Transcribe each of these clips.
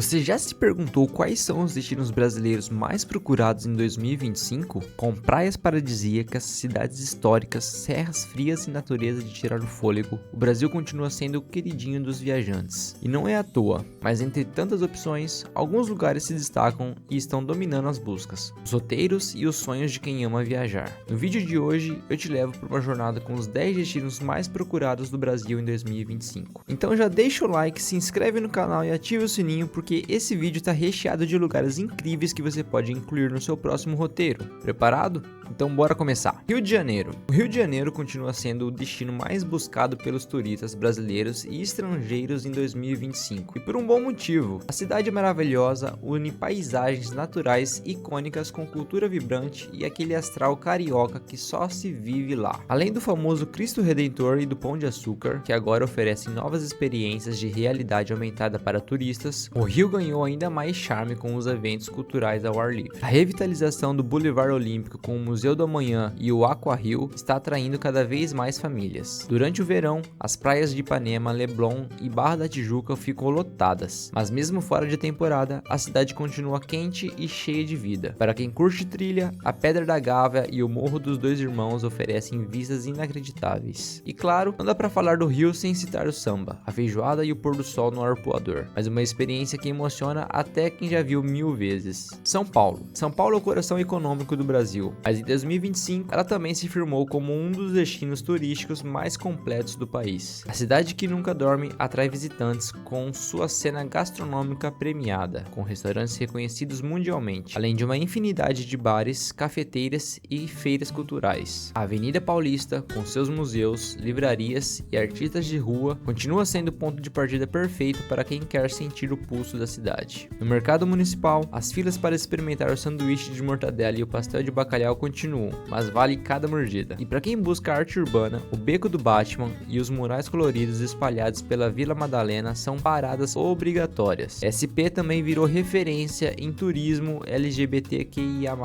Você já se perguntou quais são os destinos brasileiros mais procurados em 2025? Com praias paradisíacas, cidades históricas, serras frias e natureza de tirar o fôlego, o Brasil continua sendo o queridinho dos viajantes. E não é à toa, mas entre tantas opções, alguns lugares se destacam e estão dominando as buscas, os roteiros e os sonhos de quem ama viajar. No vídeo de hoje, eu te levo por uma jornada com os 10 destinos mais procurados do Brasil em 2025. Então já deixa o like, se inscreve no canal e ativa o sininho porque esse vídeo está recheado de lugares incríveis que você pode incluir no seu próximo roteiro. Preparado? Então bora começar. Rio de Janeiro. O Rio de Janeiro continua sendo o destino mais buscado pelos turistas brasileiros e estrangeiros em 2025. E por um bom motivo. A cidade maravilhosa une paisagens naturais icônicas com cultura vibrante e aquele astral carioca que só se vive lá. Além do famoso Cristo Redentor e do Pão de Açúcar, que agora oferecem novas experiências de realidade aumentada para turistas, o Rio ganhou ainda mais charme com os eventos culturais ao ar livre. A revitalização do Boulevard Olímpico com o Museu do Amanhã e o Aqua Rio está atraindo cada vez mais famílias. Durante o verão, as praias de Ipanema, Leblon e Barra da Tijuca ficam lotadas, mas mesmo fora de temporada, a cidade continua quente e cheia de vida. Para quem curte trilha, a Pedra da Gávea e o Morro dos Dois Irmãos oferecem vistas inacreditáveis. E claro, não dá para falar do Rio sem citar o samba, a feijoada e o pôr do sol no arpoador, mas uma experiência que emociona até quem já viu 1000 vezes. São Paulo. São Paulo é o coração econômico do Brasil, mas em 2025 ela também se firmou como um dos destinos turísticos mais completos do país. A cidade que nunca dorme atrai visitantes com sua cena gastronômica premiada, com restaurantes reconhecidos mundialmente, além de uma infinidade de bares, cafeteiras e feiras culturais. A Avenida Paulista, com seus museus, livrarias e artistas de rua, continua sendo o ponto de partida perfeito para quem quer sentir o pulso da cidade. No mercado municipal, as filas para experimentar o sanduíche de mortadela e o pastel de bacalhau continuam, mas vale cada mordida. E para quem busca arte urbana, o Beco do Batman e os murais coloridos espalhados pela Vila Madalena são paradas obrigatórias. SP também virou referência em turismo LGBTQIA+,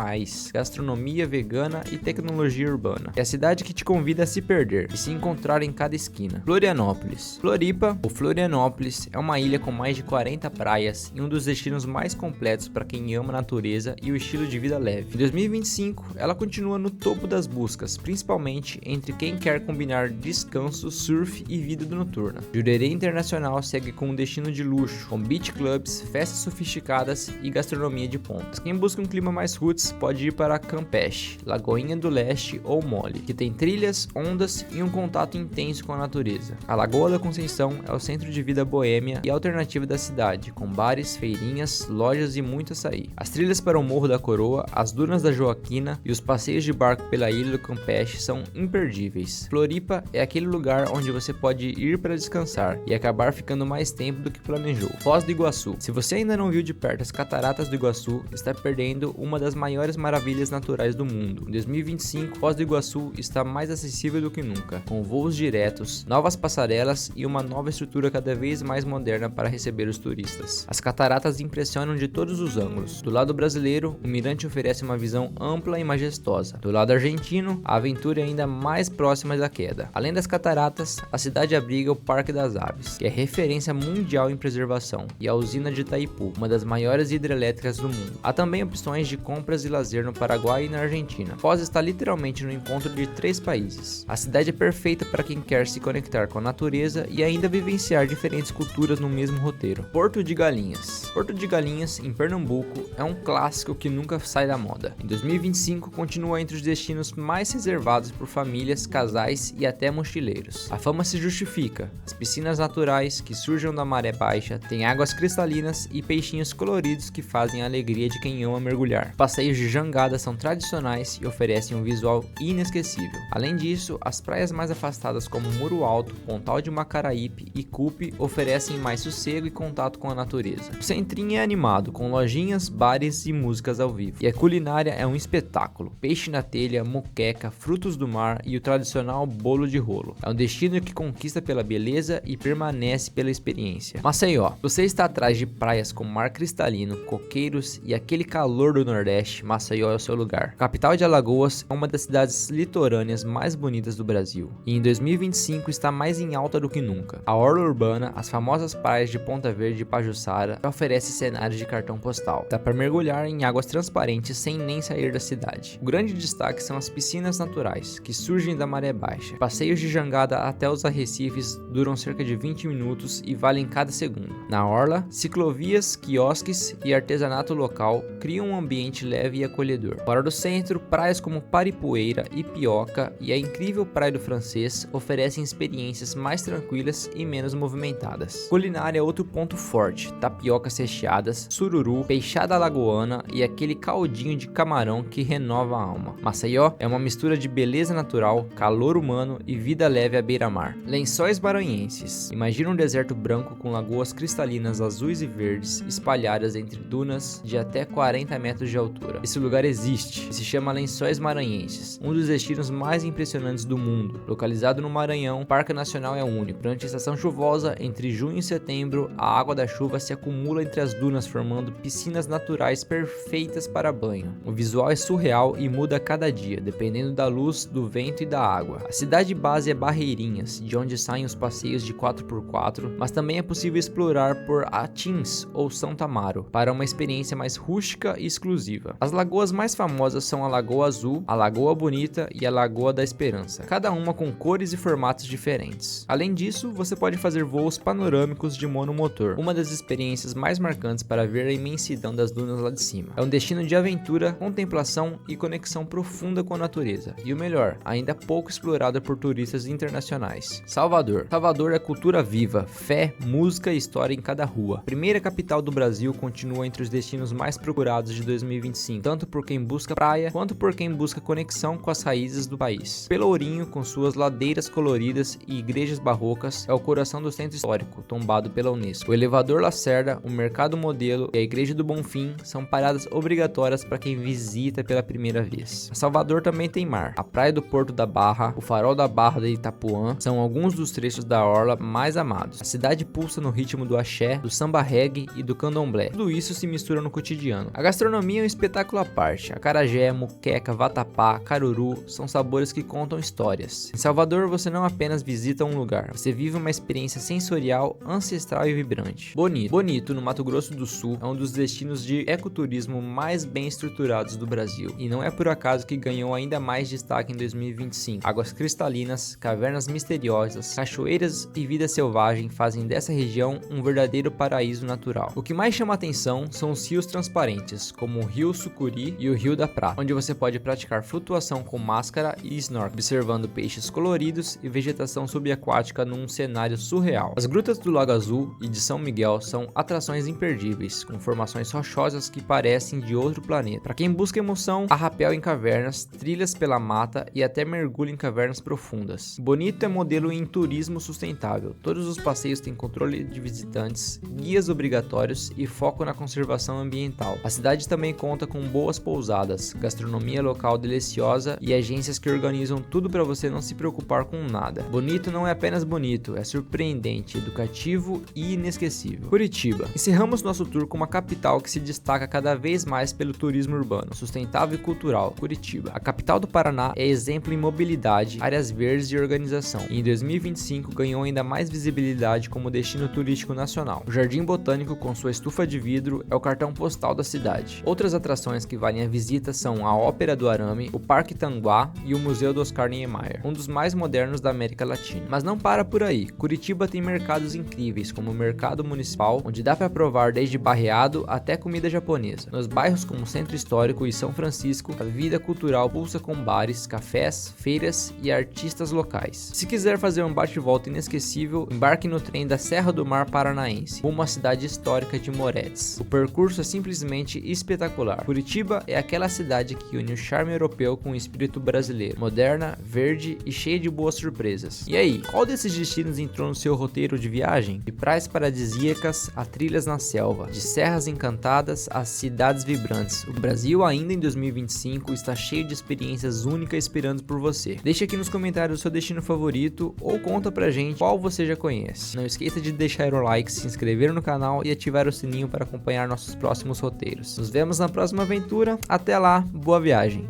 gastronomia vegana e tecnologia urbana. É a cidade que te convida a se perder e se encontrar em cada esquina. Florianópolis. Floripa, ou Florianópolis, é uma ilha com mais de 40 praias e um dos destinos mais completos para quem ama a natureza e o estilo de vida leve. Em 2025, ela continua no topo das buscas, principalmente entre quem quer combinar descanso, surf e vida noturna. Jurerê Internacional segue com um destino de luxo, com beach clubs, festas sofisticadas e gastronomia de ponta. Quem busca um clima mais roots pode ir para Campeche, Lagoinha do Leste ou Mole, que tem trilhas, ondas e um contato intenso com a natureza. A Lagoa da Conceição é o centro de vida boêmia e alternativa da cidade, com bares, feirinhas, lojas e muito açaí. As trilhas para o Morro da Coroa, as dunas da Joaquina e os passeios de barco pela ilha do Campeche são imperdíveis. Floripa é aquele lugar onde você pode ir para descansar e acabar ficando mais tempo do que planejou. Foz do Iguaçu. Se você ainda não viu de perto as cataratas do Iguaçu, está perdendo uma das maiores maravilhas naturais do mundo. Em 2025, Foz do Iguaçu está mais acessível do que nunca, com voos diretos, novas passarelas e uma nova estrutura cada vez mais moderna para receber os turistas. As cataratas impressionam de todos os ângulos. Do lado brasileiro, o mirante oferece uma visão ampla e majestosa. Do lado argentino, a aventura é ainda mais próxima da queda. Além das cataratas, a cidade abriga o Parque das Aves, que é referência mundial em preservação, e a usina de Itaipu, uma das maiores hidrelétricas do mundo. Há também opções de compras e lazer no Paraguai e na Argentina. Foz está literalmente no encontro de 3 países. A cidade é perfeita para quem quer se conectar com a natureza e ainda vivenciar diferentes culturas no mesmo roteiro. Porto de Galinhas. Porto de Galinhas, em Pernambuco, é um clássico que nunca sai da moda. Em 2025, continua entre os destinos mais reservados por famílias, casais e até mochileiros. A fama se justifica. As piscinas naturais que surgem da maré baixa têm águas cristalinas e peixinhos coloridos que fazem a alegria de quem ama mergulhar. Passeios de jangada são tradicionais e oferecem um visual inesquecível. Além disso, as praias mais afastadas como Muro Alto, Pontal de Macaraípe e Cupe oferecem mais sossego e contato com a natureza. O centrinho é animado, com lojinhas, bares e músicas ao vivo. E a culinária é um espetáculo. Peixe na telha, moqueca, frutos do mar e o tradicional bolo de rolo. É um destino que conquista pela beleza e permanece pela experiência. Maceió. Você está atrás de praias com mar cristalino, coqueiros e aquele calor do Nordeste, Maceió é o seu lugar. A capital de Alagoas é uma das cidades litorâneas mais bonitas do Brasil. E em 2025 está mais em alta do que nunca. A orla urbana, as famosas praias de Ponta Verde e Pajuçara Saara oferece cenários de cartão postal. Dá para mergulhar em águas transparentes sem nem sair da cidade. O grande destaque são as piscinas naturais, que surgem da maré baixa. Passeios de jangada até os arrecifes duram cerca de 20 minutos e valem cada segundo. Na orla, ciclovias, quiosques e artesanato local criam um ambiente leve e acolhedor. Fora do centro, praias como Paripueira e Pioca e a incrível Praia do Francês oferecem experiências mais tranquilas e menos movimentadas. Culinária é outro ponto forte: tapiocas recheadas, sururu, peixada alagoana e aquele caldinho de camarão que renova a alma. Maceió é uma mistura de beleza natural, calor humano e vida leve à beira-mar. Lençóis maranhenses: imagina um deserto branco com lagoas cristalinas azuis e verdes espalhadas entre dunas de até 40 metros de altura. Esse lugar existe e se chama Lençóis Maranhenses, um dos destinos mais impressionantes do mundo. Localizado no Maranhão, o Parque Nacional é único. Durante a estação chuvosa, entre junho e setembro, a água da chuva se acumula entre as dunas, formando piscinas naturais perfeitas para banho. O visual é surreal e muda a cada dia, dependendo da luz, do vento e da água. A cidade base é Barreirinhas, de onde saem os passeios de 4x4, mas também é possível explorar por Atins ou São Tamaro, para uma experiência mais rústica e exclusiva. As lagoas mais famosas são a Lagoa Azul, a Lagoa Bonita e a Lagoa da Esperança, cada uma com cores e formatos diferentes. Além disso, você pode fazer voos panorâmicos de monomotor, uma das experiências mais marcantes para ver a imensidão das dunas lá de cima. É um destino de aventura, contemplação e conexão profunda com a natureza. E o melhor, ainda pouco explorado por turistas internacionais. Salvador. Salvador é cultura viva, fé, música e história em cada rua. Primeira capital do Brasil, continua entre os destinos mais procurados de 2025, tanto por quem busca praia, quanto por quem busca conexão com as raízes do país. Pelourinho, com suas ladeiras coloridas e igrejas barrocas, é o coração do centro histórico, tombado pela Unesco. O elevador Lacerda, o Mercado Modelo e a Igreja do Bonfim são paradas obrigatórias para quem visita pela primeira vez. Salvador também tem mar. A Praia do Porto da Barra, o Farol da Barra de Itapuã são alguns dos trechos da orla mais amados. A cidade pulsa no ritmo do axé, do samba reggae e do candomblé. Tudo isso se mistura no cotidiano. A gastronomia é um espetáculo à parte. Acarajé, muqueca, vatapá, caruru são sabores que contam histórias. Em Salvador, você não apenas visita um lugar, você vive uma experiência sensorial, ancestral e vibrante. Bonito, no Mato Grosso do Sul, é um dos destinos de ecoturismo mais bem estruturados do Brasil, e não é por acaso que ganhou ainda mais destaque em 2025. Águas cristalinas, cavernas misteriosas, cachoeiras e vida selvagem fazem dessa região um verdadeiro paraíso natural. O que mais chama atenção são os rios transparentes, como o Rio Sucuri e o Rio da Prata, onde você pode praticar flutuação com máscara e snorkel, observando peixes coloridos e vegetação subaquática num cenário surreal. As grutas do Lago Azul e de São Miguel são atrações imperdíveis, com formações rochosas que parecem de outro planeta. Para quem busca emoção, há rapel em cavernas, trilhas pela mata e até mergulho em cavernas profundas. Bonito é modelo em turismo sustentável. Todos os passeios têm controle de visitantes, guias obrigatórios e foco na conservação ambiental. A cidade também conta com boas pousadas, gastronomia local deliciosa e agências que organizam tudo para você não se preocupar com nada. Bonito não é apenas bonito, é surpreendente, educativo e inesquecível. Curitiba. Encerramos nosso tour com uma capital que se destaca cada vez mais pelo turismo urbano, sustentável e cultural, Curitiba. A capital do Paraná é exemplo em mobilidade, áreas verdes e organização, e em 2025 ganhou ainda mais visibilidade como destino turístico nacional. O Jardim Botânico, com sua estufa de vidro, é o cartão postal da cidade. Outras atrações que valem a visita são a Ópera do Arame, o Parque Tanguá e o Museu do Oscar Niemeyer, um dos mais modernos da América Latina. Mas não para por aí. Curitiba tem mercados incríveis, como o Mercado Municipal, onde dá para provar desde barreado até comida japonesa. Nos bairros como Centro Histórico e São Francisco, a vida cultural pulsa com bares, cafés, feiras e artistas locais. Se quiser fazer um bate-volta inesquecível, embarque no trem da Serra do Mar Paranaense, rumo à cidade histórica de Moretes. O percurso é simplesmente espetacular. Curitiba é aquela cidade que une o charme europeu com o espírito brasileiro, moderna, verde e cheia de boas surpresas. E aí, qual desses destinos entrou no seu roteiro de viagem? De praias paradisíacas a trilhas na selva, de serras encantadas a cidades vibrantes, o Brasil ainda em 2025 está cheio de experiências únicas esperando por você. Deixe aqui nos comentários o seu destino favorito ou conta pra gente qual você já conhece. Não esqueça de deixar o like, se inscrever no canal e ativar o sininho para acompanhar nossos próximos roteiros. Nos vemos na próxima aventura. Até lá, boa viagem!